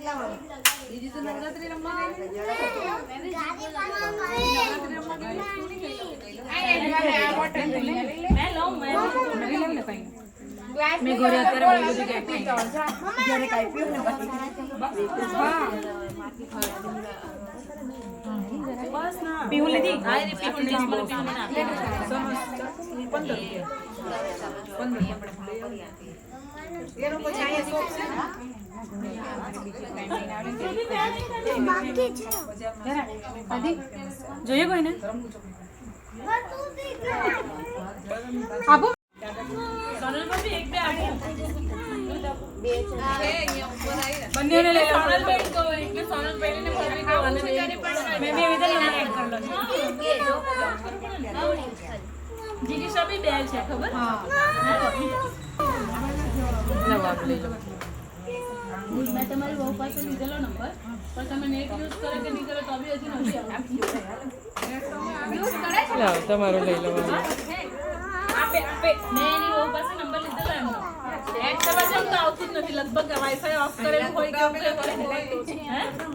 બીજી તો નવરાત્રી રમવા મેં ઘરે અત્યારે બધું જ્યારે કાઈ પીવું ને બસ ના પીવું લીધી હા રે પીવું લીધી મને પીવું ના આપે 15 એનો પછી આયા શોપ છે જોઈએ કોઈને આપો સોનલ ભાભી એક બે આપો બે છે અહીંયા ઉપર આવી બંનેને લઈ સોનલ ભાઈ કહો એક કે સોનલ ભાઈ ને ભાભી કહો અને મેં બે વિધા નંબર એડ કરી લો જીગી સભી બે છે ખબર હા લો આપ લઈ લો मैं तुम्हारी वो पास से निकलो नंबर पर તમે નેટ યુઝ કરો કે નહીં કરો તો બી હજી નથી આવતું યુઝ કરે છે લો તમારો લઈ લો આપે મેં એની वो પાસે નંબર લીધેલો એમનો એડ કરવા જાવ તો આવતું જ નથી લગભગ વાઈફાઈ ઓફ કરેલું હોય કે એવું હોય તો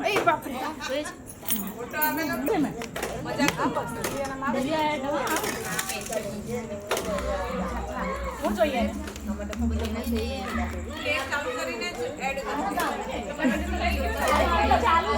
હે એ બાપ રે ફોટો અમે નથી મજાક આપો દરિયા એડ હું જોઈએ કામ કરીને એડ કરો ચાલુ